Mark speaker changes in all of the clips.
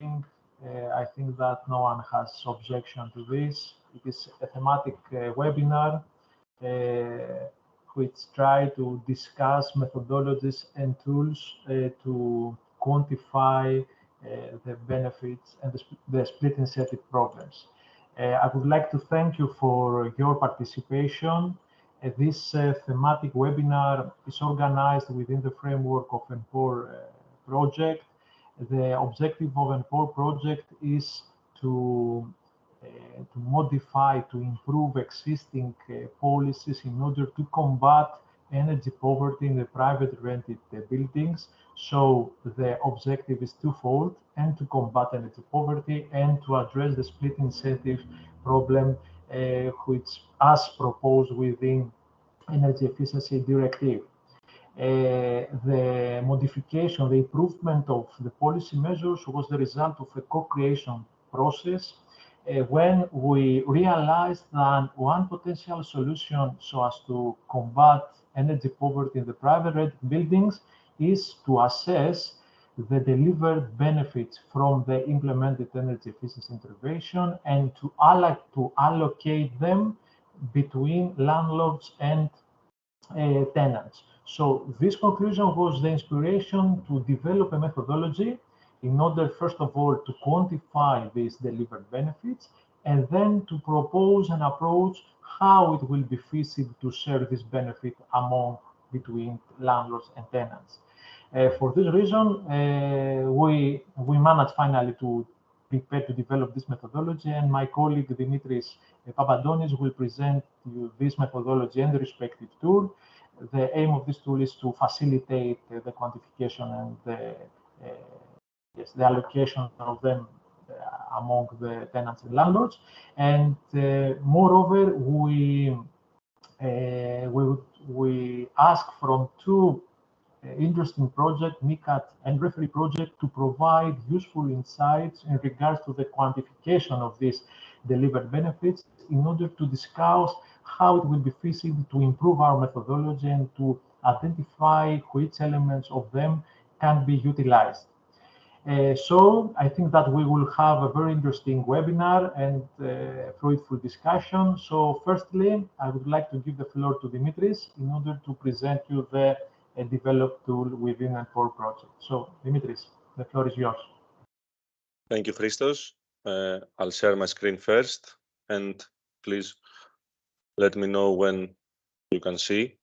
Speaker 1: I think that no one has objection to this. It is a thematic webinar which try to discuss methodologies and tools to quantify the benefits and the split incentive problems. I would like to thank you for your participation. This thematic webinar is organized within the framework of ENPOR project. The objective of ENPOR project is to modify, to improve existing policies in order to combat energy poverty in the private rented buildings. So the objective is twofold, and to combat energy poverty and to address the split incentive problem, which as proposed within Energy Efficiency Directive. The modification, the improvement of the policy measures was the result of a co-creation process when we realized that one potential solution so as to combat energy poverty in the private rented buildings is to assess the delivered benefits from the implemented energy efficiency intervention and to allocate them between landlords and tenants. So this conclusion was the inspiration to develop a methodology in order, first of all, to quantify these delivered benefits, and then to propose an approach how it will be feasible to share this benefit between landlords and tenants. For this reason, we managed finally to prepare to develop this methodology, and my colleague Dimitris Papadonis will present you this methodology and the respective tool. The aim of this tool is to facilitate the quantification and the allocation of them among the tenants and landlords. And moreover, we ask from two interesting projects, MICAT and Referee project, to provide useful insights in regards to the quantification of these delivered benefits in order to discuss how it will be feasible to improve our methodology and to identify which elements of them can be utilized. So I think that we will have a very interesting webinar and fruitful discussion. So firstly, I would like to give the floor to Dimitris in order to present you the developed tool within ENPOR project. So Dimitris, the floor is yours.
Speaker 2: Thank you, Christos. I'll share my screen first, and please let me know when you can see.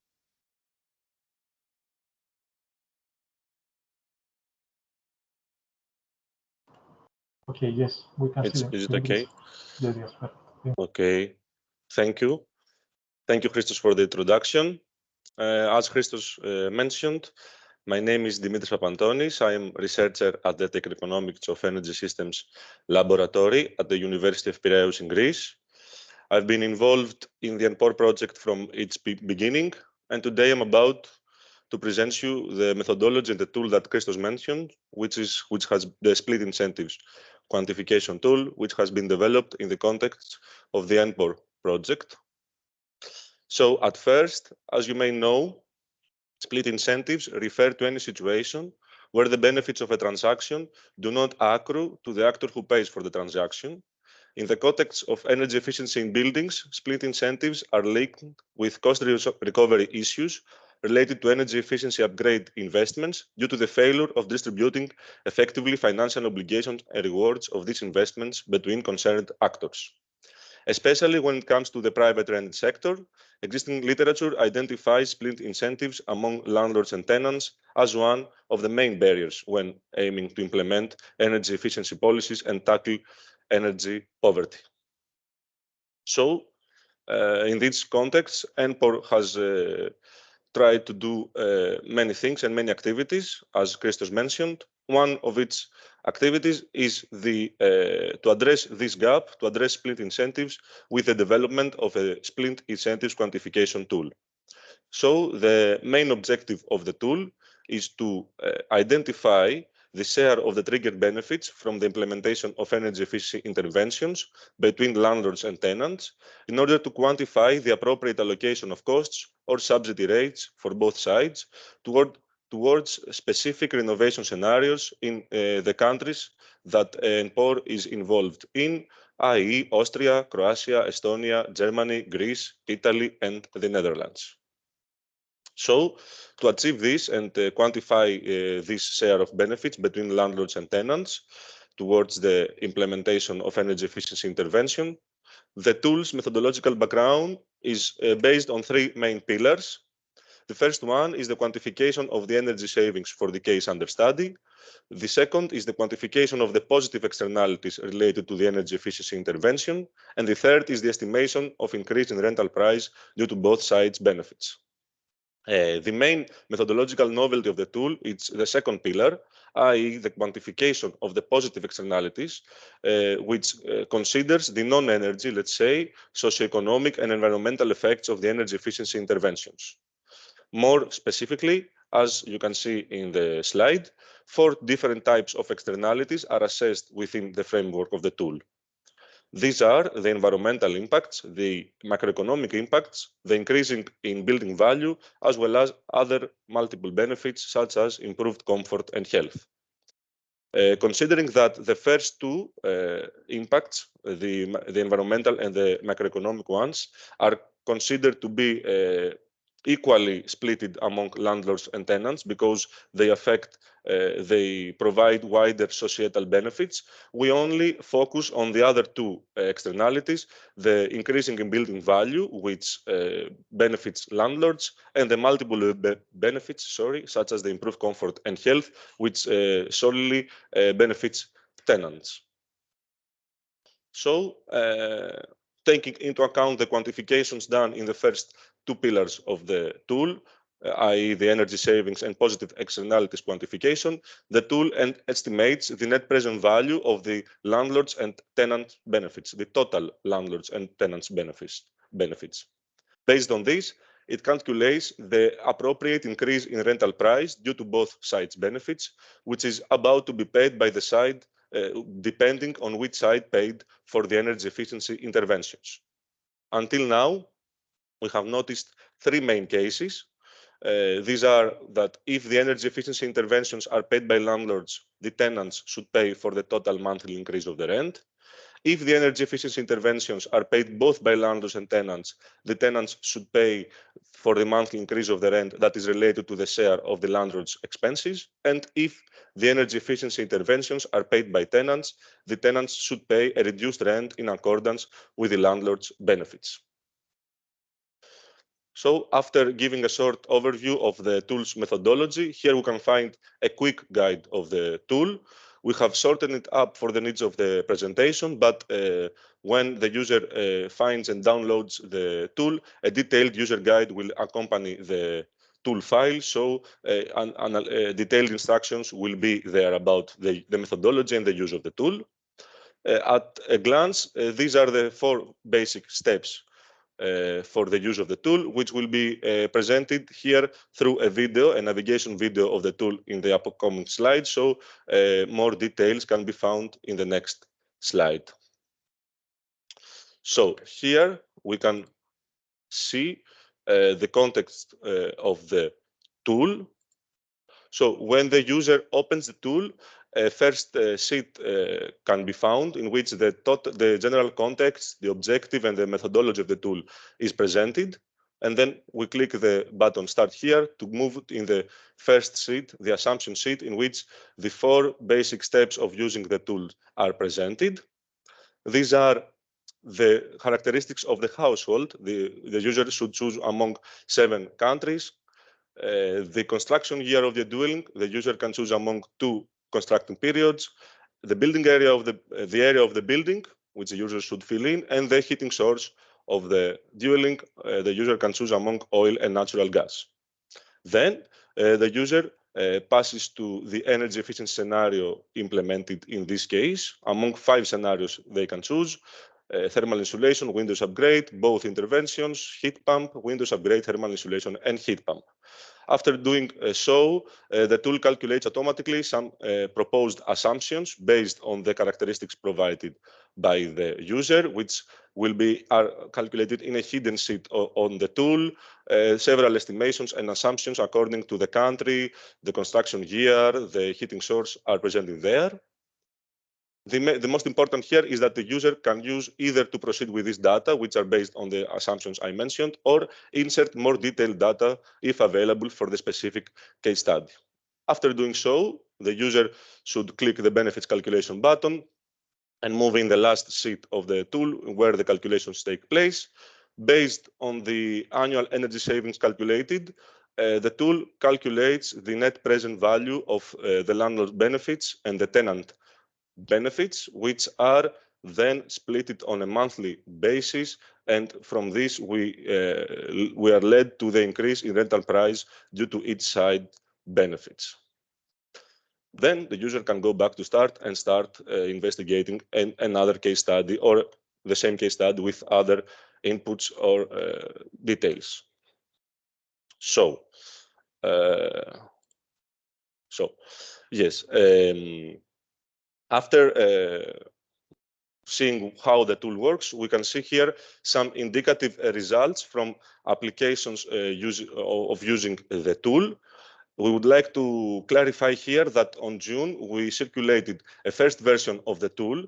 Speaker 1: Okay, yes, we can see.
Speaker 2: Is it okay?
Speaker 1: Yes, yes, perfect.
Speaker 2: Okay, thank you. Thank you, Christos, for the introduction. As Christos mentioned, my name is Dimitris Papantonis. I am researcher at the Technical Economics of Energy Systems Laboratory at the University of Piraeus in Greece. I've been involved in the ENPOR project from its beginning, and today I'm about to present you the methodology and the tool that Christos mentioned, which has the split incentives quantification tool, which has been developed in the context of the ENPOR project. So at first, as you may know, split incentives refer to any situation where the benefits of a transaction do not accrue to the actor who pays for the transaction. In the context of energy efficiency in buildings, split incentives are linked with cost recovery issues related to energy efficiency upgrade investments due to the failure of distributing effectively financial obligations and rewards of these investments between concerned actors. Especially when it comes to the private rented sector, existing literature identifies split incentives among landlords and tenants as one of the main barriers when aiming to implement energy efficiency policies and tackle energy poverty. So, in this context, ENPOR has tried to do many things and many activities, as Christos mentioned. One of its activities is to address this gap, to address split incentives with the development of a split incentives quantification tool. So the main objective of the tool is to identify the share of the triggered benefits from the implementation of energy efficiency interventions between landlords and tenants in order to quantify the appropriate allocation of costs or subsidy rates for both sides toward towards specific renovation scenarios in the countries that ENPOR is involved in, i.e. Austria, Croatia, Estonia, Germany, Greece, Italy, and the Netherlands. So, to achieve this and quantify this share of benefits between landlords and tenants towards the implementation of energy efficiency intervention, the tool's methodological background is based on three main pillars. The first one is the quantification of the energy savings for the case under study. The second is the quantification of the positive externalities related to the energy efficiency intervention. And the third is the estimation of increase in rental price due to both sides' benefits. The main methodological novelty of the tool is the second pillar, i.e. the quantification of the positive externalities, which considers the non-energy, let's say, socioeconomic and environmental effects of the energy efficiency interventions. More specifically, as you can see in the slide, 4 different types of externalities are assessed within the framework of the tool. These are the environmental impacts, the macroeconomic impacts, the increasing in building value, as well as other multiple benefits such as improved comfort and health. Considering that the first two impacts, the environmental and the macroeconomic ones, are considered to be equally split among landlords and tenants because they provide wider societal benefits. We only focus on the other two externalities, the increasing in building value, which benefits landlords, and the multiple benefits, such as the improved comfort and health, which solely benefits tenants. So, taking into account the quantifications done in the first two pillars of the tool, i.e. the energy savings and positive externalities quantification, the tool estimates the net present value of the landlords and tenant benefits, the total landlords and tenants benefits. Based on this, it calculates the appropriate increase in rental price due to both sides' benefits, which is about to be paid by the side depending on which side paid for the energy efficiency interventions. Until now, we have noticed 3 main cases. These are that if the energy efficiency interventions are paid by landlords, the tenants should pay for the total monthly increase of the rent. If the energy efficiency interventions are paid both by landlords and tenants, the tenants should pay for the monthly increase of the rent that is related to the share of the landlord's expenses. And if the energy efficiency interventions are paid by tenants, the tenants should pay a reduced rent in accordance with the landlord's benefits. So after giving a short overview of the tool's methodology, here we can find a quick guide of the tool. We have shortened it up for the needs of the presentation, but when the user finds and downloads the tool, a detailed user guide will accompany the tool file, so detailed instructions will be there about the methodology and the use of the tool. At a glance, these are the 4 basic steps for the use of the tool, which will be presented here through a video, a navigation video of the tool in the upcoming slide. So more details can be found in the next slide. So here we can see the context of the tool. So when the user opens the tool, a first sheet can be found in which the general context, the objective, and the methodology of the tool is presented. And then we click the button Start Here to move in the first sheet, the assumption sheet, in which the 4 basic steps of using the tool are presented. These are the characteristics of the household. The user should choose among 7 countries. The construction year of the dwelling, the user can choose among 2 constructing periods, the building area of the area of the building, which the user should fill in, and the heating source of the dwelling. The user can choose among oil and natural gas. Then the user passes to the energy efficiency scenario implemented in this case. Among 5 scenarios they can choose: thermal insulation, windows upgrade, both interventions, heat pump, windows upgrade, thermal insulation, and heat pump. After doing so, the tool calculates automatically some proposed assumptions based on the characteristics provided by the user, which will be calculated in a hidden sheet on the tool. Several estimations and assumptions according to the country, the construction year, the heating source are presented there. The most important here is that the user can use either to proceed with this data, which are based on the assumptions I mentioned, or insert more detailed data if available for the specific case study. After doing so, the user should click the benefits calculation button and move in the last sheet of the tool where the calculations take place. Based on the annual energy savings calculated, the tool calculates the net present value of the landlord benefits and the tenant benefits, which are then split it on a monthly basis, and from this we are led to the increase in rental price due to each side benefits. Then the user can go back to start investigating another case study or the same case study with other inputs or details. So yes, after seeing how the tool works, we can see here some indicative results from applications of using the tool. We would like to clarify here that on June, we circulated a first version of the tool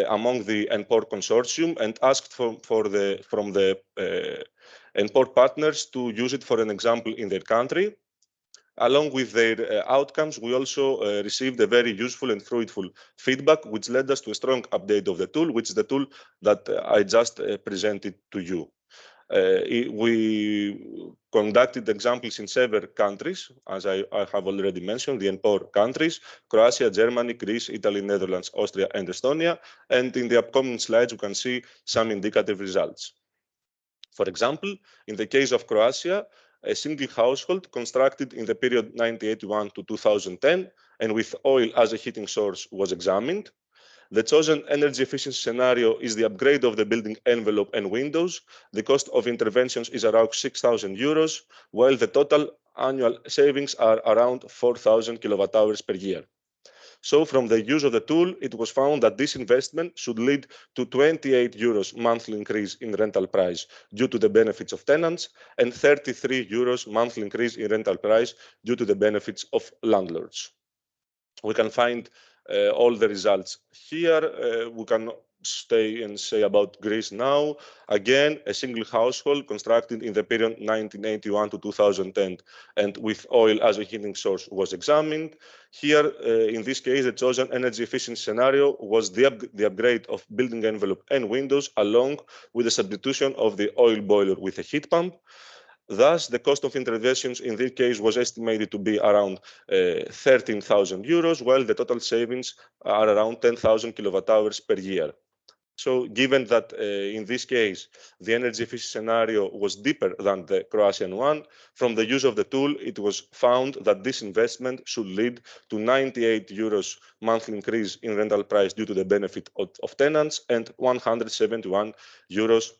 Speaker 2: among the ENPOR consortium and asked from the ENPOR partners to use it for an example in their country. Along with their outcomes, we also received a very useful and fruitful feedback, which led us to a strong update of the tool, which is the tool that I just presented to you. We conducted examples in several countries, as I have already mentioned, the ENPOR countries, Croatia, Germany, Greece, Italy, Netherlands, Austria, and Estonia. And in the upcoming slides, you can see some indicative results. For example, in the case of Croatia, a single household constructed in the period 1981 to 2010 and with oil as a heating source was examined. The chosen energy efficiency scenario is the upgrade of the building envelope and windows. The cost of interventions is around 6,000 euros, while the total annual savings are around 4,000 kilowatt hours per year. So from the use of the tool, it was found that this investment should lead to 28 euros monthly increase in rental price due to the benefits of tenants and 33 euros monthly increase in rental price due to the benefits of landlords. We can find all the results here. We can stay and say about Greece now. Again, a single household constructed in the period 1981 to 2010 and with oil as a heating source was examined. Here, in this case, the chosen energy efficiency scenario was the upgrade of building envelope and windows along with the substitution of the oil boiler with a heat pump. Thus, the cost of interventions in this case was estimated to be around 13,000 euros, while the total savings are around 10,000 kilowatt hours per year. So given that in this case, the energy efficiency scenario was deeper than the Croatian one, from the use of the tool, it was found that this investment should lead to 98 euros monthly increase in rental price due to the benefit of tenants and 171 euros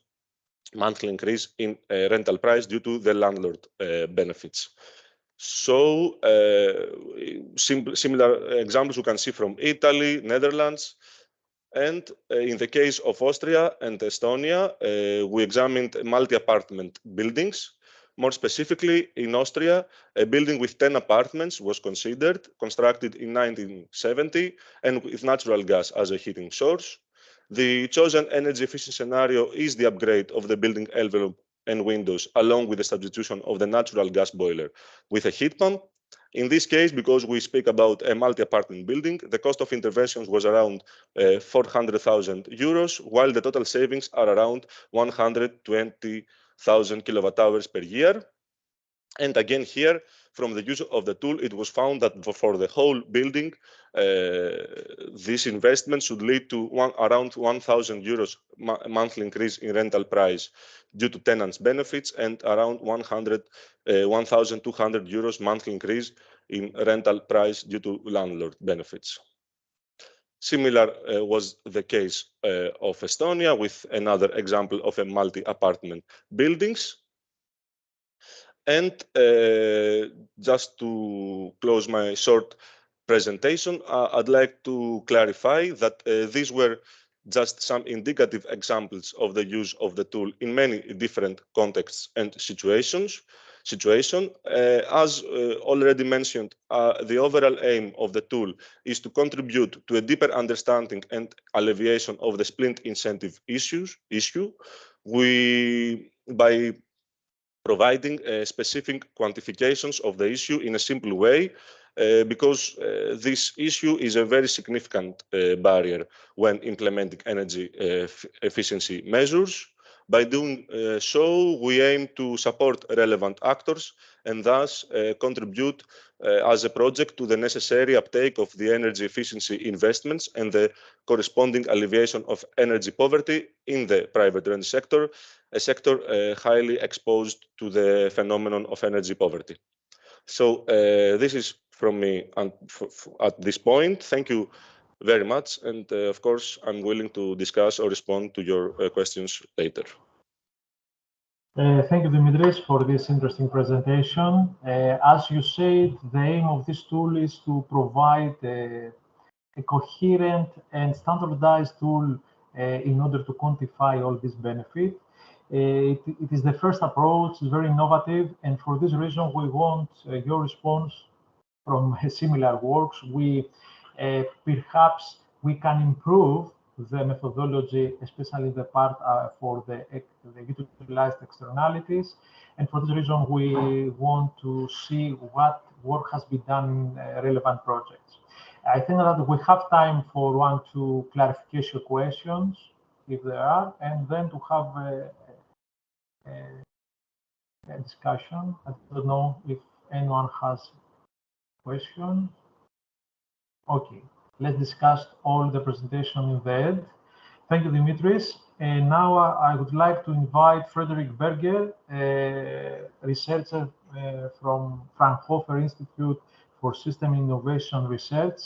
Speaker 2: monthly increase in rental price due to the landlord benefits. So similar examples you can see from Italy, Netherlands, and in the case of Austria and Estonia, we examined multi-apartment buildings. More specifically, in Austria, a building with 10 apartments was considered, constructed in 1970, and with natural gas as a heating source. The chosen energy efficient scenario is the upgrade of the building envelope and windows, along with the substitution of the natural gas boiler with a heat pump. In this case, because we speak about a multi-apartment building, the cost of interventions was around 400,000 euros, while the total savings are around 120,000 kilowatt hours per year. And again here, from the use of the tool, it was found that for the whole building, this investment should lead to around 1,000 euros monthly increase in rental price due to tenants' benefits and around 1,200 euros monthly increase in rental price due to landlord benefits. Similar was the case of Estonia with another example of a multi-apartment buildings. And just to close my short presentation, I'd like to clarify that these were just some indicative examples of the use of the tool in many different contexts and situations. As already mentioned, the overall aim of the tool is to contribute to a deeper understanding and alleviation of the splint incentive issue. By providing specific quantifications of the issue in a simple way, because this issue is a very significant barrier when implementing energy efficiency measures. By doing so, we aim to support relevant actors and thus contribute as a project to the necessary uptake of the energy efficiency investments and the corresponding alleviation of energy poverty in the private energy sector, a sector highly exposed to the phenomenon of energy poverty. So this is from me at this point. Thank you very much. And of course, I'm willing to discuss or respond to your questions later.
Speaker 1: Thank you, Dimitris, for this interesting presentation. As you said, the aim of this tool is to provide a coherent and standardized tool in order to quantify all these benefits. It is the first approach, it's very innovative, and for this reason, we want your response from similar works. Perhaps we can improve the methodology, especially the part for the utilized externalities. And for this reason, we want to see what work has been done in relevant projects. I think that we have time for 1 or 2 clarification questions, if there are, and then to have a discussion. I don't know if anyone has questions. Okay, let's discuss all the presentation in the end. Thank you, Dimitris. And now I would like to invite Frederick Berger, a researcher from Fraunhofer Institute for System Innovation Research.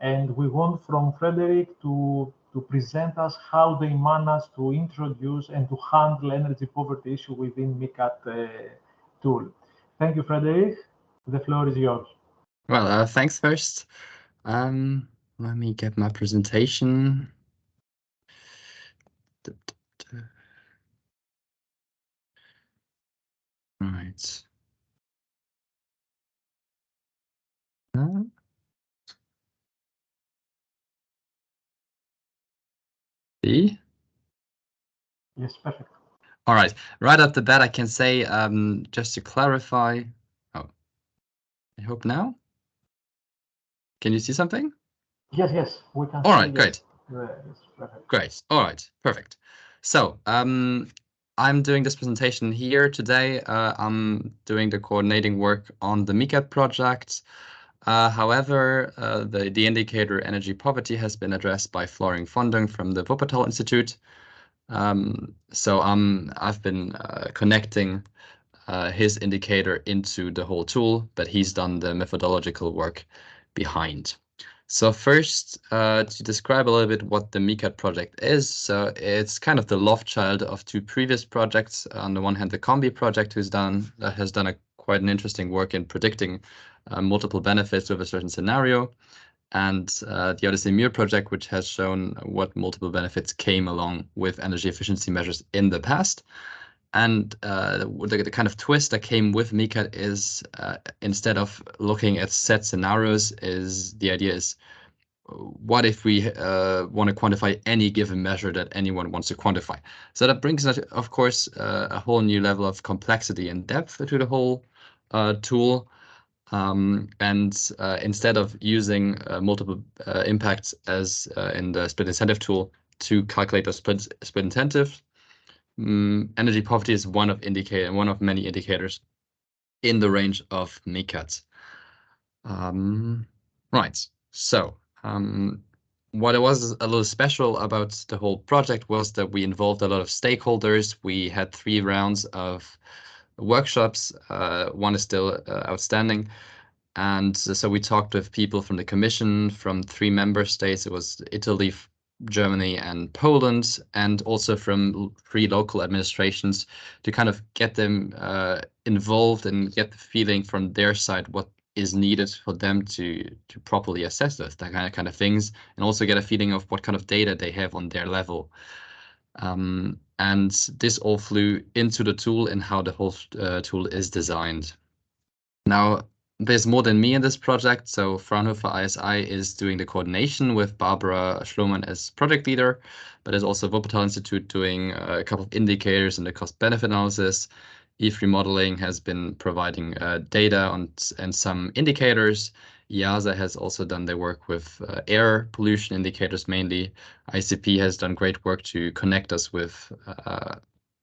Speaker 1: And we want from Frederick to present us how they manage to introduce and to handle energy poverty issue within MICAT tool. Thank you, Frederick. The floor is yours.
Speaker 3: Well, thanks first. Let me get my presentation. Right. See?
Speaker 1: Yes, perfect.
Speaker 3: All right. Right off the bat, I can say, just to clarify. Oh, I hope now. Can you see something?
Speaker 1: Yes, we can.
Speaker 3: All right, great.
Speaker 1: Yes, perfect.
Speaker 3: Great. All right, perfect. So I'm doing this presentation here today. I'm doing the coordinating work on the MICAT project. However, the indicator energy poverty has been addressed by Florian Fondung from the Wuppertal Institute. So I've been connecting his indicator into the whole tool, but he's done the methodological work behind. So first, to describe a little bit what the MICAT project is. So it's kind of the love child of 2 previous projects. On the one hand, the Combi project has done quite an interesting work in predicting multiple benefits of a certain scenario. And the Odyssey Muir project, which has shown what multiple benefits came along with energy efficiency measures in the past. And the kind of twist that came with MICAT is instead of looking at set scenarios, the idea is, what if we want to quantify any given measure that anyone wants to quantify? So that brings us, of course, a whole new level of complexity and depth to the whole tool. Instead of using multiple impacts as in the split incentive tool to calculate the split incentive, energy poverty is one of many indicators in the range of MICAT. Right. So what was a little special about the whole project was that we involved a lot of stakeholders. We had 3 rounds of workshops. 1 is still outstanding. And so we talked with people from the Commission, from 3 member states. It was Italy, Germany and Poland, and also from 3 local administrations, to kind of get them involved and get the feeling from their side what is needed for them to properly assess this, that kind of things, and also get a feeling of what kind of data they have on their level. And this all flew into the tool and how the whole tool is designed. Now, there's more than me in this project. So Fraunhofer ISI is doing the coordination with Barbara Schloman as project leader, but there's also Wuppertal Institute doing a couple of indicators in the cost-benefit analysis. E3 Modeling has been providing data and some indicators. IASA has also done their work with air pollution indicators mainly. ICP has done great work to connect us with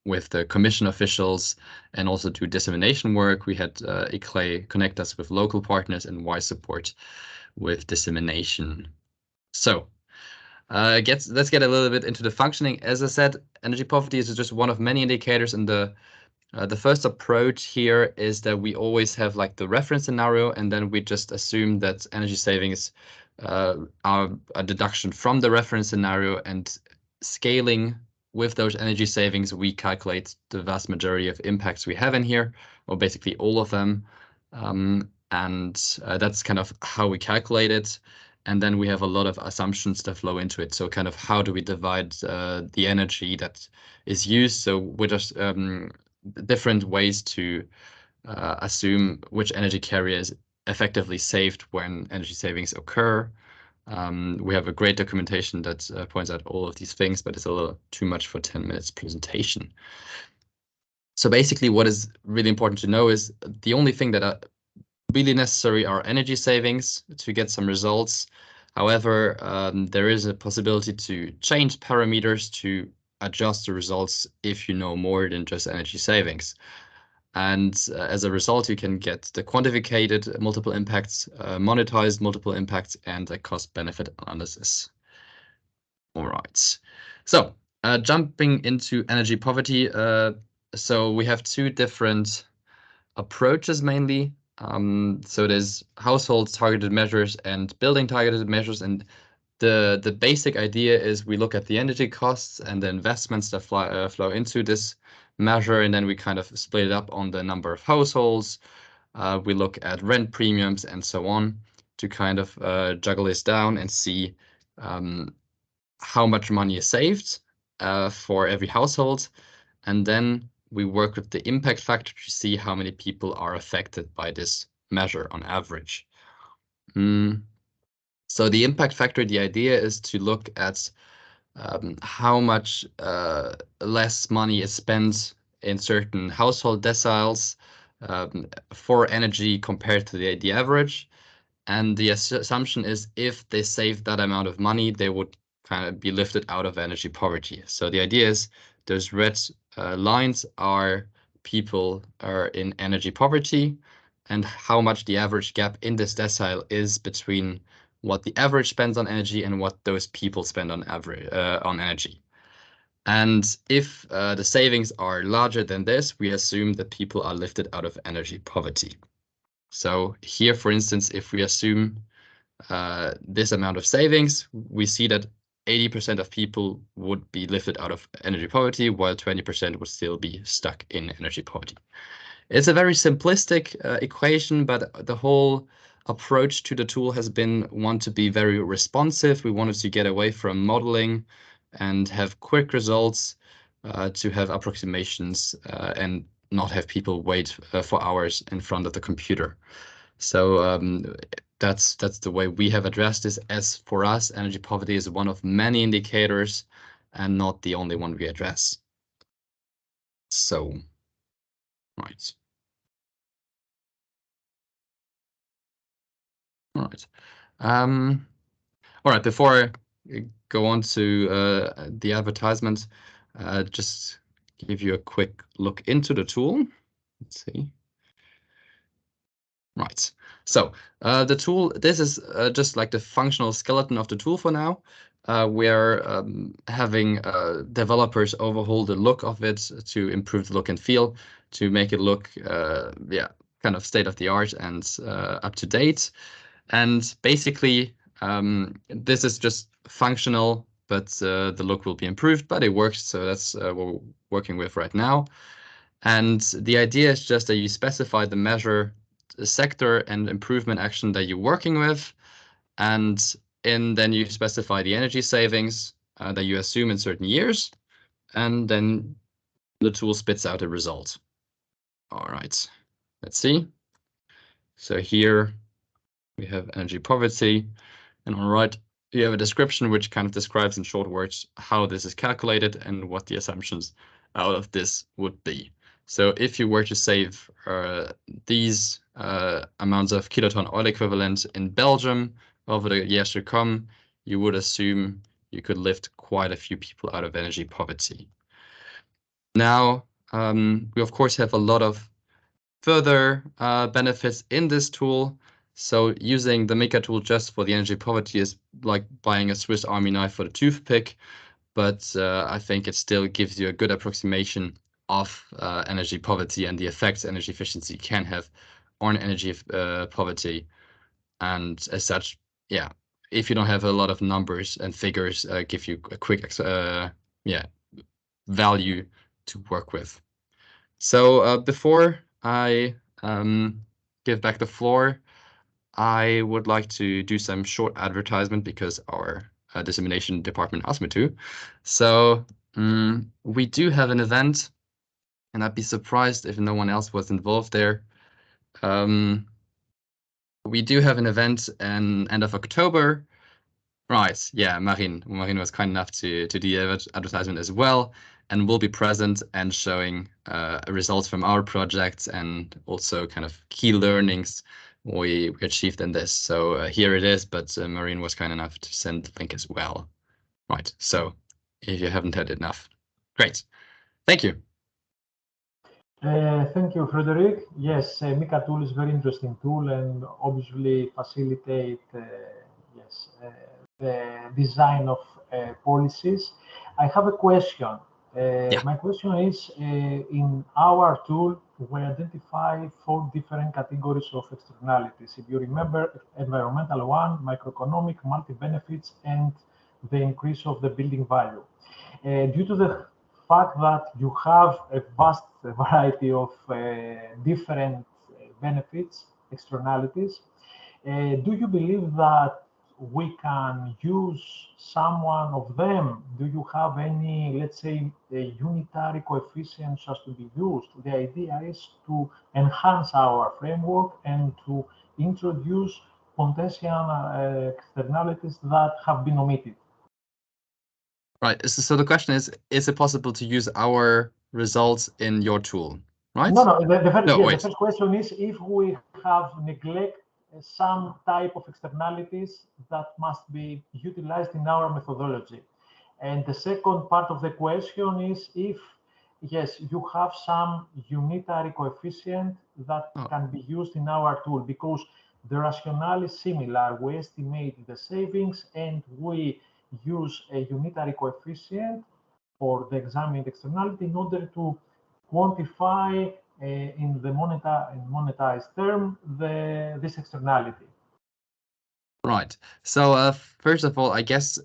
Speaker 3: the commission officials and also do dissemination work. We had ICLE connect us with local partners and Y support with dissemination. So let's get a little bit into the functioning. As I said, energy poverty is just one of many indicators, and the first approach here is that we always have like the reference scenario, and then we just assume that energy savings are a deduction from the reference scenario, and scaling with those energy savings, we calculate the vast majority of impacts we have in here, or basically all of them. And that's kind of how we calculate it. And then we have a lot of assumptions that flow into it. So kind of how do we divide the energy that is used? So we're just different ways to assume which energy carrier is effectively saved when energy savings occur. We have a great documentation that points out all of these things, but it's a little too much for 10 minutes presentation. So basically what is really important to know is the only thing that are really necessary are energy savings to get some results. However, there is a possibility to change parameters to adjust the results if you know more than just energy savings. And as a result, you can get the quantified multiple impacts, monetized multiple impacts, and a cost-benefit analysis. All right. So jumping into energy poverty. So we have 2 different approaches mainly. So there's household targeted measures and building targeted measures. And the basic idea is we look at the energy costs and the investments that flow into this measure, and then we kind of split it up on the number of households. We look at rent premiums and so on to kind of juggle this down and see how much money is saved for every household. And then we work with the impact factor to see how many people are affected by this measure on average. So the impact factor, the idea is to look at how much less money is spent in certain household deciles for energy compared to the average. And the assumption is if they save that amount of money, they would kind of be lifted out of energy poverty. So the idea is those red lines are people are in energy poverty, and how much the average gap in this decile is between what the average spends on energy and what those people spend on average on energy. And if the savings are larger than this, we assume that people are lifted out of energy poverty. So here, for instance, if we assume this amount of savings, we see that 80% of people would be lifted out of energy poverty, while 20% would still be stuck in energy poverty. It's a very simplistic equation, but the whole approach to the tool has been one to be very responsive. We wanted to get away from modeling and have quick results, to have approximations and not have people wait for hours in front of the computer. So that's the way we have addressed this. As for us, energy poverty is one of many indicators and not the only one we address. So, right. All right. All right, before I go on to the advertisement, just give you a quick look into the tool. Let's see. Right. So the tool, this is just like the functional skeleton of the tool for now. We're having developers overhaul the look of it to improve the look and feel, to make it look, kind of state of the art and up to date. And basically, this is just functional but the look will be improved, but it works. So that's what we're working with right now. And the idea is just that you specify the measure, the sector and improvement action that you're working with. And then you specify the energy savings that you assume in certain years. And then the tool spits out a result. All right, let's see. So here we have energy poverty. And on the right, you have a description which kind of describes in short words how this is calculated and what the assumptions out of this would be. So if you were to save these amounts of kiloton oil equivalent in Belgium over the years to come, you would assume you could lift quite a few people out of energy poverty. Now, we of course have a lot of further benefits in this tool. So using the MICAT tool just for the energy poverty is like buying a Swiss Army knife for the toothpick, but I think it still gives you a good approximation of energy poverty and the effects energy efficiency can have on energy poverty. And as such, yeah, if you don't have a lot of numbers and figures, give you a quick value to work with. So before I give back the floor, I would like to do some short advertisement because our dissemination department asked me to. So we do have an event, and I'd be surprised if no one else was involved there. We do have an event in end of October. Right, yeah, Marine was kind enough to do the advertisement as well, and will be present and showing results from our projects and also kind of key learnings we achieved in this. So here it is, but Marine was kind enough to send the link as well. Right, so if you haven't had enough, great. Thank you.
Speaker 1: Thank you, Frederick. Yes, MICAT tool is a very interesting tool and obviously facilitate the design of policies. I have a question. My question is, in our tool, we identify 4 different categories of externalities. If you remember, environmental one, microeconomic, multi-benefits, and the increase of the building value. Due to the fact that you have a vast variety of different benefits, externalities, do you believe that we can use some one of them? Do you have any, let's say, unitary coefficients as to be used? The idea is to enhance our framework and to introduce potential externalities that have been omitted.
Speaker 3: Right. So the question is it possible to use our results in your tool? Right?
Speaker 1: No. The first question is if we have neglect some type of externalities that must be utilized in our methodology. And the second part of the question is if, yes, you have some unitary coefficient that can be used in our tool, because the rationale is similar. We estimate the savings and we use a unitary coefficient for the examined externality in order to quantify in the monetized term this externality.
Speaker 3: Right. So first of all, I guess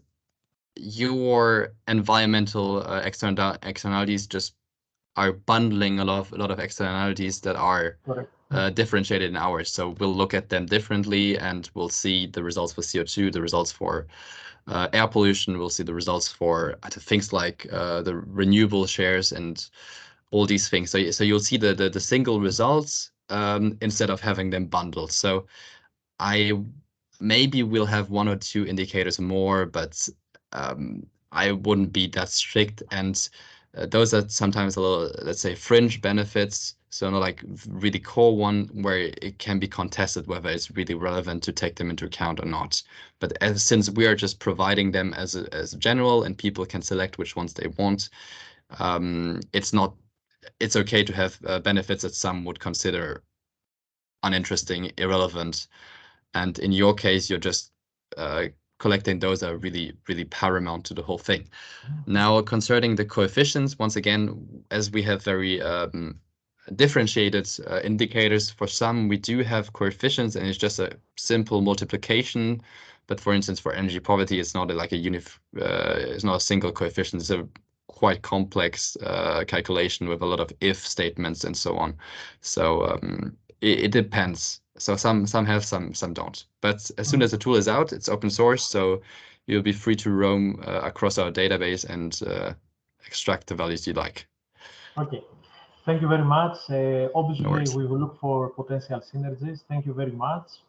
Speaker 3: your environmental externalities just are bundling a lot of externalities that are differentiated in ours. So we'll look at them differently and we'll see the results for CO2, the results for air pollution. We'll see the results for things like the renewable shares and all these things. So you'll see the single results instead of having them bundled. So I maybe will have 1 or 2 indicators more, but I wouldn't be that strict. And those are sometimes a little, let's say, fringe benefits. So not like really core one where it can be contested whether it's really relevant to take them into account or not. But since we are just providing them as a general and people can select which ones they want, it's okay to have benefits that some would consider uninteresting, irrelevant. And in your case, you're just collecting those that are really, really paramount to the whole thing. Now, concerning the coefficients, once again, as we have very differentiated indicators, for some we do have coefficients and it's just a simple multiplication But for instance, for energy poverty, it's not like it's not a single coefficient. It's a quite complex calculation with a lot of if statements and so on. So it depends. So some have, some don't. But as soon as the tool is out, it's open source, so you'll be free to roam across our database and extract the values you like.
Speaker 1: Okay, thank you very much. Obviously,
Speaker 3: No
Speaker 1: we will look for potential synergies. Thank you very much.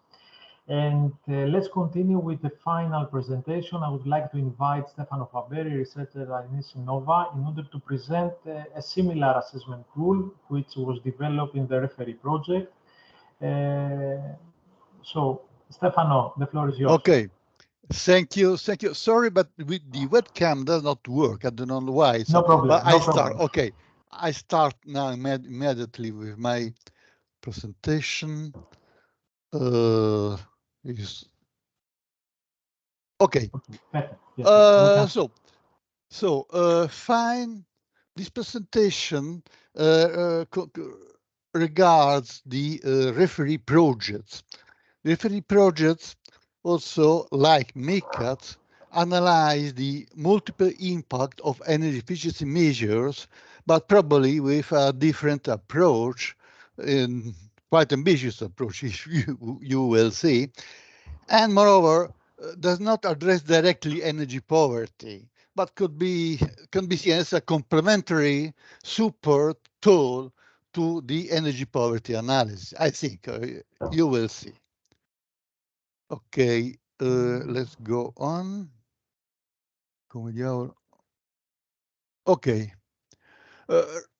Speaker 1: And let's continue with the final presentation. I would like to invite Stefano Faveri, researcher at Innova, in order to present a similar assessment tool, which was developed in the referee project. So, Stefano, the floor is yours.
Speaker 4: Okay, thank you. Sorry, but the webcam does not work. I don't know why.
Speaker 1: No problem.
Speaker 4: But
Speaker 1: I start.
Speaker 4: Okay, I start now immediately with my presentation. Okay.
Speaker 1: Yes,
Speaker 4: fine. This presentation regards the referee projects. Referee projects also, like MICAT, analyze the multiple impact of energy efficiency measures, but probably with a different approach, quite ambitious approach, if you will see. And moreover, does not address directly energy poverty, but can be seen as a complementary support tool to the energy poverty analysis. I think you will see. Okay, let's go on. Okay.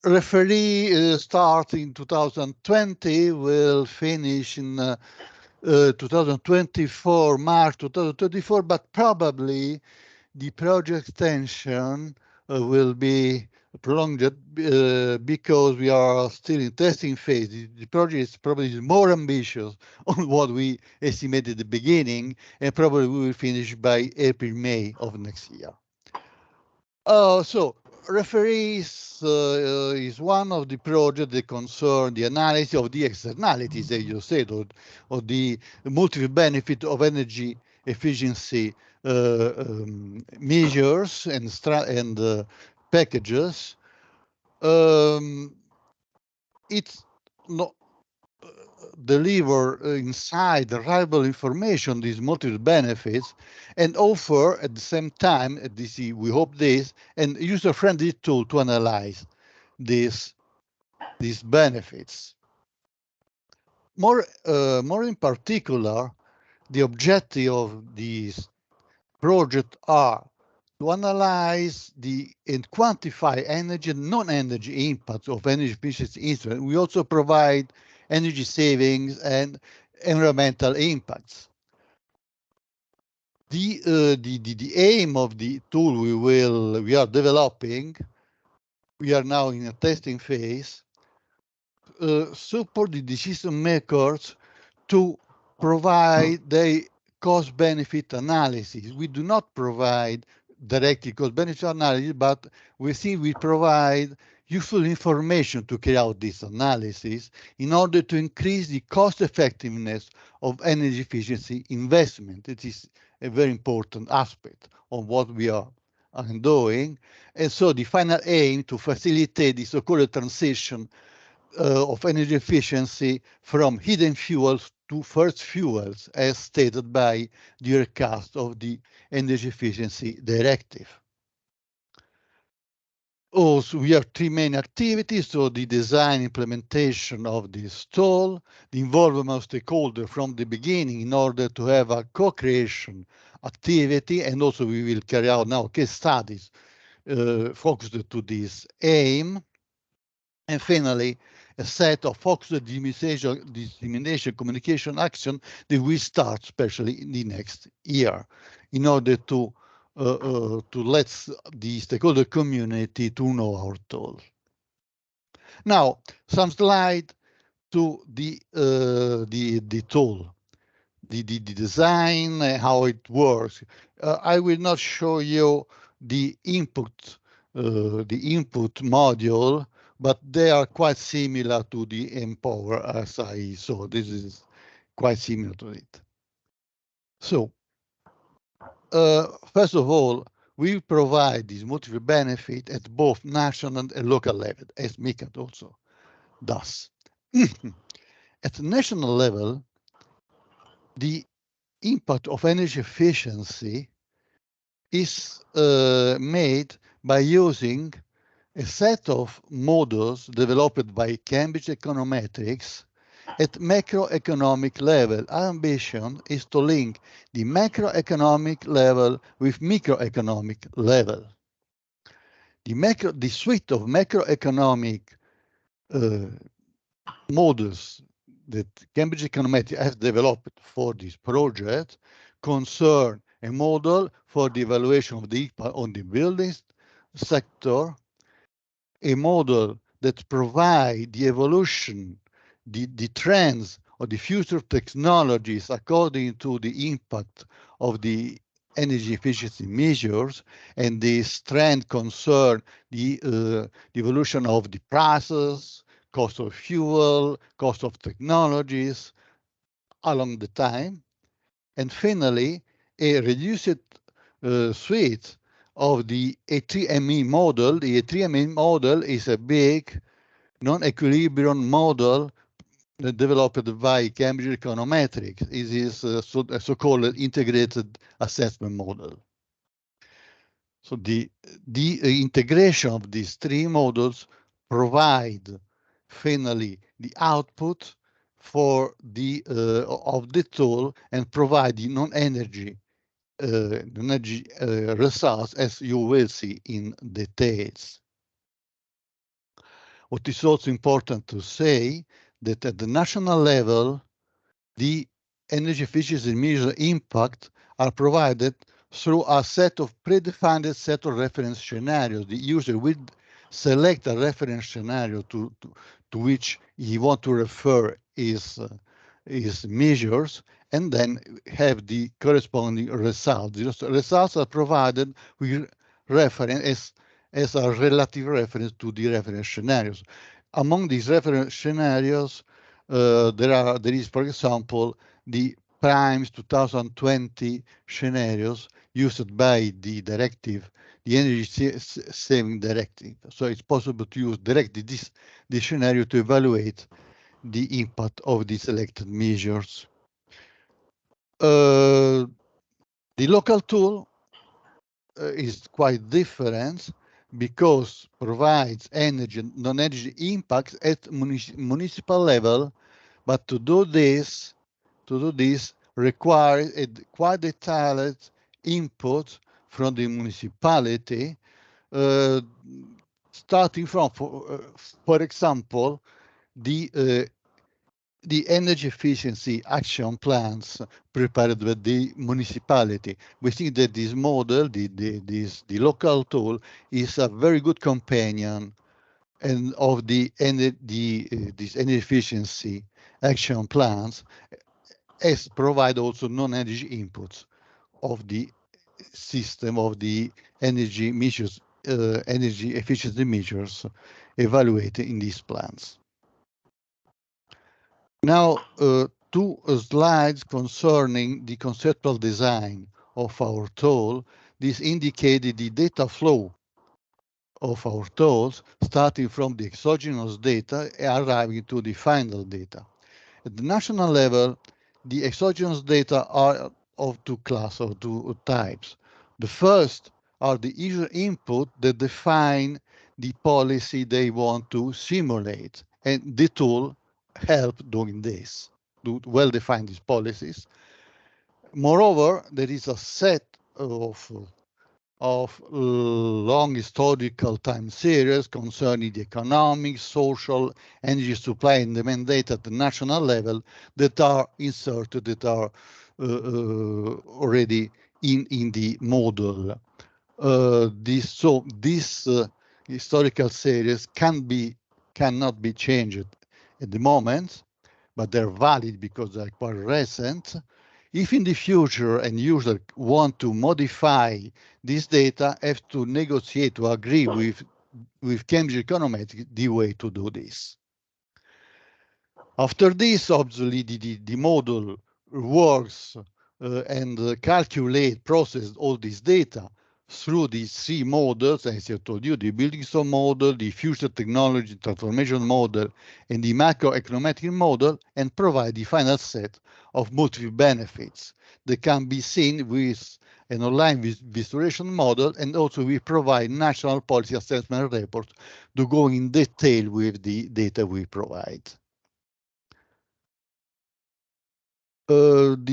Speaker 4: Referee start in 2020, will finish in 2024, March 2024, but probably the project extension will be prolonged because we are still in testing phase. The project is probably more ambitious on what we estimated at the beginning, and probably we will finish by April, May of next year. So referees is one of the projects that concern the analysis of the externalities, as you said, or the multiple benefit of energy efficiency measures and packages. It's not deliver inside the reliable information, these multiple benefits, and offer at the same time, we hope this, and user-friendly tool to analyze these benefits. More in particular, the objective of these projects are to analyze and quantify energy and non-energy impacts of energy efficiency instruments. We also provide energy savings and environmental impacts. The aim of the tool we are developing, we are now in a testing phase, support the decision makers to provide the cost-benefit analysis. We do not provide directly cost-benefit analysis, but we think we provide useful information to carry out this analysis in order to increase the cost effectiveness of energy efficiency investment. It is a very important aspect of what we are doing. And so the final aim to facilitate the so-called transition of energy efficiency from hidden fuels to first fuels, as stated by the recast of the Energy Efficiency Directive. Also, we have three main activities, so the design implementation of this tool, the involvement of stakeholders from the beginning in order to have a co-creation activity, and also we will carry out now case studies focused to this aim. And finally, a set of focused dissemination communication action that we start especially in the next year in order to let the stakeholder community to know our tool. Now, some slide to the tool, the design, how it works. I will not show you the input module, but they are quite similar to the ENPOR as I saw. This is quite similar to it. So first of all, we provide this multiple benefit at both national and local level, as MICAT also does. At the national level, the impact of energy efficiency is made by using a set of models developed by Cambridge Econometrics at macroeconomic level. Our ambition is to link the macroeconomic level with microeconomic level. The suite of macroeconomic models that Cambridge Econometrics has developed for this project concern a model for the evaluation of the impact on the buildings sector, a model that provides the evolution, the trends of the future technologies according to the impact of the energy efficiency measures, and this trend concern the evolution of the prices, cost of fuel, cost of technologies along the time, and finally a reduced suite of the A3ME model. The A3ME model is a big non-equilibrium model developed by Cambridge Econometrics. It is a so-called integrated assessment model. So the integration of these three models provide finally the output for the of the tool and provide the non-energy results, as you will see in details. What is also important to say that at the national level, the energy efficiency measure impact are provided through a set of predefined set of reference scenarios. The user will select a reference scenario to which he want to refer his measures, and then have the corresponding results. The results are provided with reference as a relative reference to the reference scenarios. Among these reference scenarios, there is, for example, the Primes 2020 scenarios used by the directive, the energy saving directive. So it's possible to use directly this scenario to evaluate the impact of the selected measures. The local tool is quite different because provides energy, non-energy impacts at municipal level, but to do this requires a quite detailed input from the municipality, starting from, for example, the energy efficiency action plans prepared by the municipality. We think that this model, the local tool, is a very good companion and of these energy efficiency action plans, as provide also non-energy inputs of the system of the energy measures, energy efficiency measures evaluated in these plans. Now, two slides concerning the conceptual design of our tool. This indicated the data flow of our tools, starting from the exogenous data and arriving to the final data. At the national level, the exogenous data are of two classes, or two types. The first are the user input that define the policy they want to simulate, and the tool help doing this, to well define these policies. Moreover, there is a set of long historical time series concerning the economic, social, energy supply and demand data at the national level that are inserted, that are already in the model. This historical series cannot be changed at the moment, but they're valid because they're quite recent. If in the future a user want to modify this data, have to negotiate, to agree with Cambridge Econometrics the way to do this. After this, obviously, the model works and calculate, process all this data through these three models, as I told you, the building zone model, the future technology transformation model, and the macroeconomic model, and provide the final set of multiple benefits that can be seen with an online visualization model, and also we provide national policy assessment reports to go in detail with the data we provide. At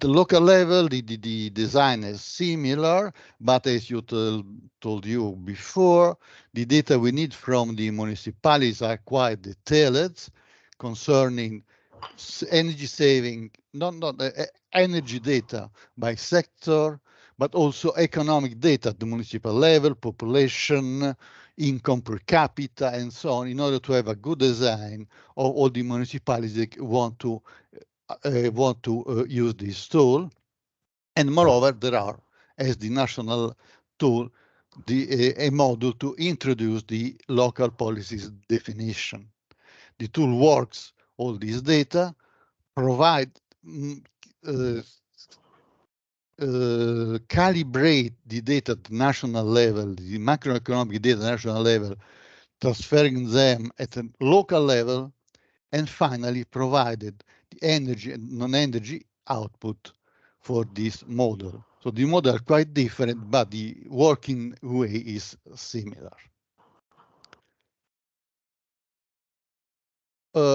Speaker 4: the local level, the design is similar, but as you told you before, the data we need from the municipalities are quite detailed concerning energy saving, not energy data by sector, but also economic data at the municipal level, population, income per capita, and so on, in order to have a good design of all the municipalities that want to use this tool. And moreover, there are, as the national tool, a module to introduce the local policies definition. The tool works all this data, provide, calibrate the data at the national level, the macroeconomic data at the national level, transferring them at a local level, and finally provided the energy and non-energy output for this model. So the model are quite different, but the working way is similar.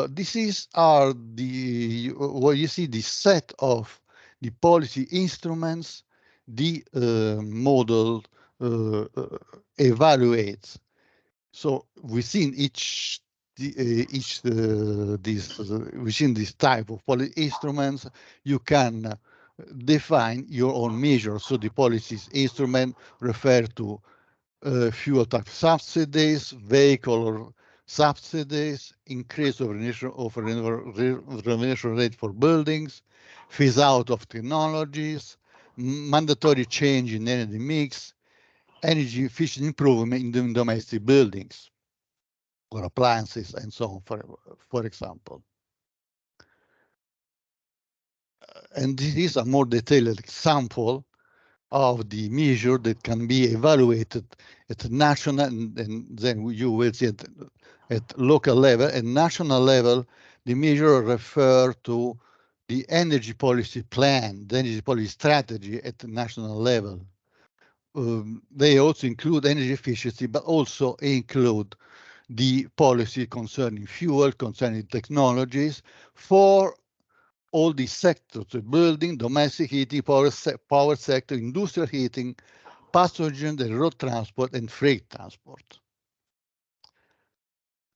Speaker 4: This is what you see, the set of the policy instruments the model evaluates. So within within this type of policy instruments, you can define your own measures. So the policy instrument refer to fuel tax subsidies, vehicle subsidies, increase of renovation rate for buildings, phase out of technologies, mandatory change in energy mix, energy efficient improvement in domestic buildings or appliances and so on, for example. And this is a more detailed example of the measure that can be evaluated at national, and then you will see it at local level. At national level, the measure refer to the energy policy plan, the energy policy strategy at the national level. They also include energy efficiency, but also include the policy concerning fuel, concerning technologies for all the sectors, the building, domestic heating, power sector, industrial heating, passenger and road transport, and freight transport.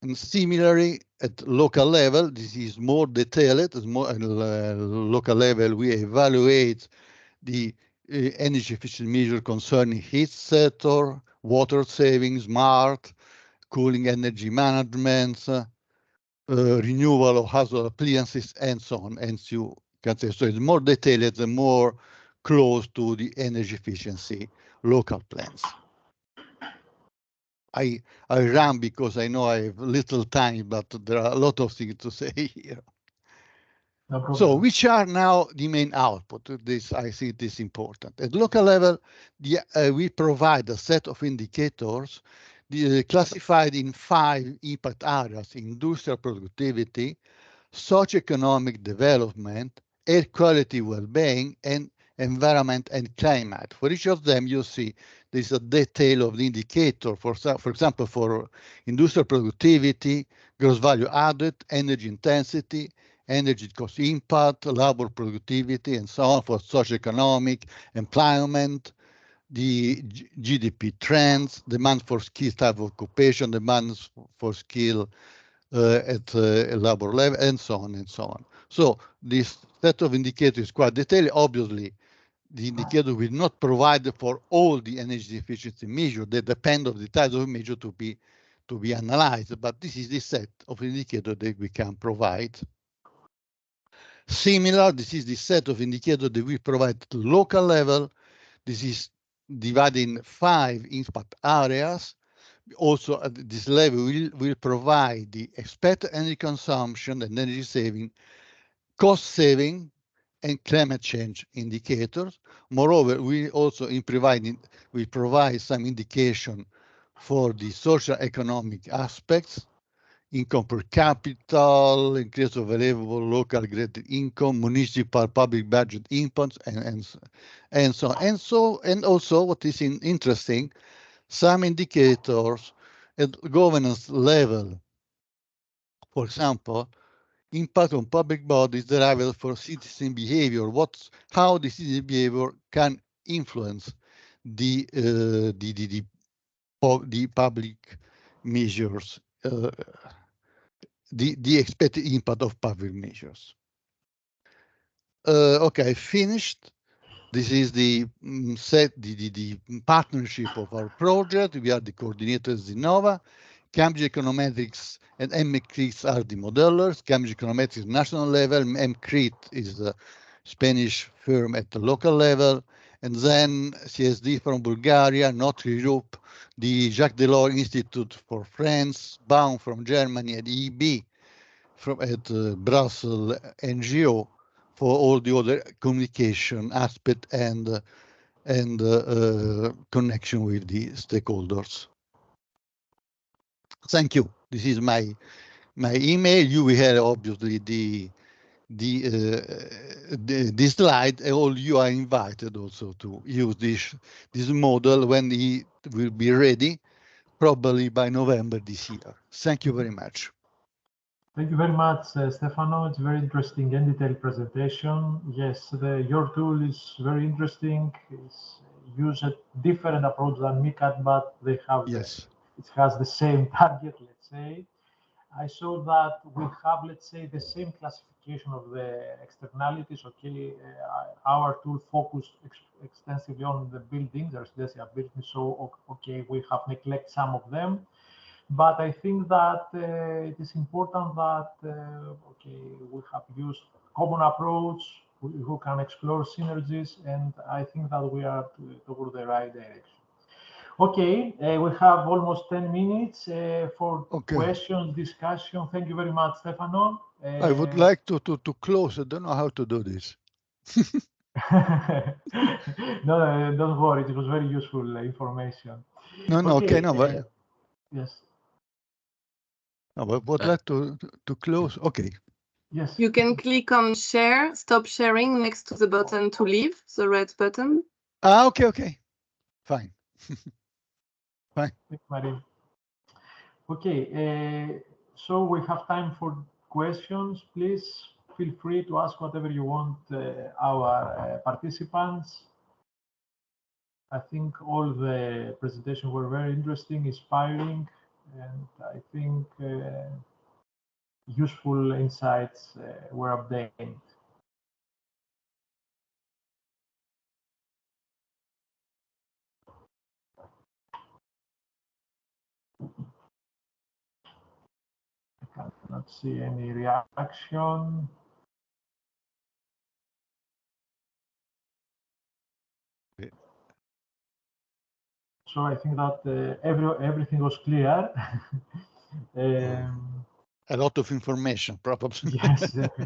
Speaker 4: And similarly, at local level, this is more detailed. At local level, we evaluate the energy efficient measure concerning heat sector, water saving, smart, cooling energy management, renewal of household appliances, and so on. And you can say, so it's more detailed and more close to the energy efficiency local plans. I ran because I know I have little time, but there are a lot of things to say here.
Speaker 1: No problem.
Speaker 4: So which are now the main output? This, I think, is important. At local level, we provide a set of indicators classified in 5 impact areas: industrial productivity, socioeconomic development, air quality, well-being, and environment and climate. For each of them, you see there's a detail of the indicator. For example, for industrial productivity, gross value added, energy intensity, energy cost impact, labor productivity, and so on. For socioeconomic, employment, the GDP trends, demand for skill type of occupation, demand for skill at labor level, and so on and so on. So this set of indicators is quite detailed. Obviously, the indicator will not provide for all the energy efficiency measures. They depend on the type of measure to be analyzed, but this is the set of indicators that we can provide. Similar, this is the set of indicators that we provide to local level. This is divided in 5 impact areas. Also at this level, we'll provide the expected energy consumption and energy saving, cost saving, and climate change indicators. Moreover, we also provide some indication for the social economic aspects, income per capita, increase of available local graded income, municipal public budget inputs, and so on. And also what is interesting, some indicators at governance level. For example, impact on public bodies derived for citizen behavior. How the citizen behavior can influence the public measures, the expected impact of public measures. Okay, finished. This is the partnership of our project. We are the coordinators Innova. Cambridge Econometrics and MICAT are the modelers. Cambridge Econometrics national level, MICAT is the Spanish firm at the local level, and then CSD from Bulgaria, Notre Europe, the Jacques Delors Institute for France, Baum from Germany, and EB at Brussels NGO for all the other communication aspect and connection with the stakeholders. Thank you. This is my email. You will have obviously this slide. All you are invited also to use this model when it will be ready, probably by November this year. Thank you very much.
Speaker 1: Thank you very much, Stefano. It's a very interesting and detailed presentation. Yes, your tool is very interesting. It's used a different approach than MICAT, but they have it has the same target, let's say. I saw that we have, let's say, the same classification of the externalities. Okay, our tool focused extensively on the buildings, the residential buildings. So, okay, we have neglected some of them. But I think that it is important that, okay, we have used common approach, who can explore synergies, and I think that we are toward the right direction. Okay, we have almost 10 minutes for questions, discussion. Thank you very much, Stefano.
Speaker 4: I would like to close. I don't know how to do this.
Speaker 1: No, don't worry. It was very useful information.
Speaker 4: No, okay, no, but
Speaker 1: yes.
Speaker 4: No, but would like to close. Okay.
Speaker 1: Yes.
Speaker 5: You can click on share, stop sharing next to the button to leave, the red button.
Speaker 4: Okay. Fine. Fine.
Speaker 1: Thanks, Marie. Okay, so we have time for questions. Please feel free to ask whatever you want our participants. I think all the presentations were very interesting, inspiring, and I think useful insights were obtained. I cannot see any reaction. So I think that everything was clear.
Speaker 4: A lot of information, probably.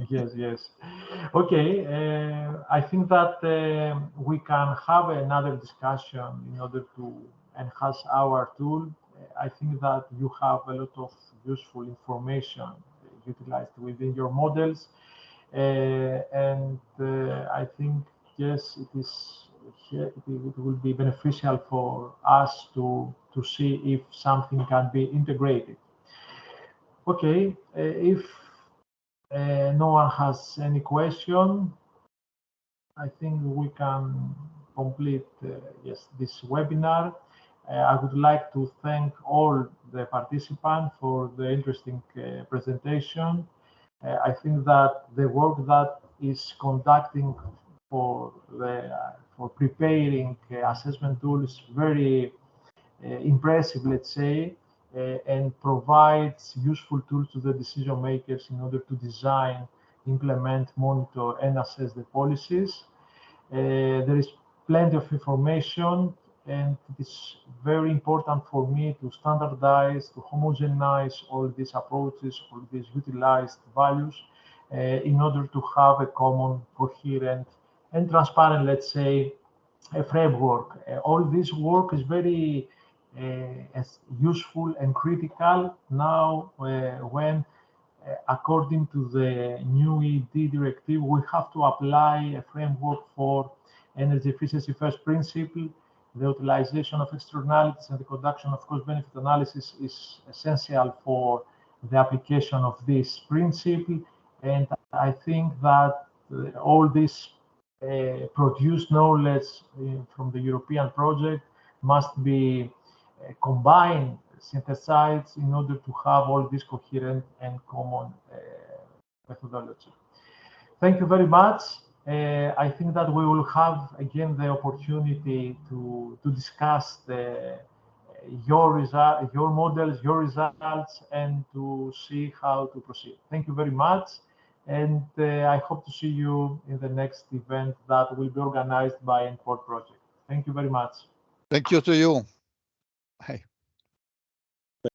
Speaker 1: Yes. Okay, I think that we can have another discussion in order to enhance our tool. I think that you have a lot of useful information utilized within your models, and I think yes, it will be beneficial for us to see if something can be integrated. Okay, if no one has any question, I think we can complete this webinar. I would like to thank all the participants for the interesting presentation. I think that the work that is conducting for preparing assessment tool is very impressive, let's say, and provides useful tools to the decision makers in order to design, implement, monitor, and assess the policies. There is plenty of information, and it is very important for me to standardize, to homogenize all these approaches, all these utilized values, in order to have a common, coherent, and transparent, let's say, a framework. All this work is very useful and critical now when, according to the new ED directive, we have to apply a framework for energy efficiency first principle. The utilization of externalities and the conduction of cost-benefit analysis is essential for the application of this principle. And I think that all this produced knowledge from the European project must be combined, synthesized in order to have all this coherent and common methodology. Thank you very much. I think that we will have again the opportunity to discuss your models, your results, and to see how to proceed. Thank you very much. And I hope to see you in the next event that will be organized by ENPOR project. Thank you very much.
Speaker 4: Thank you to you. Hey.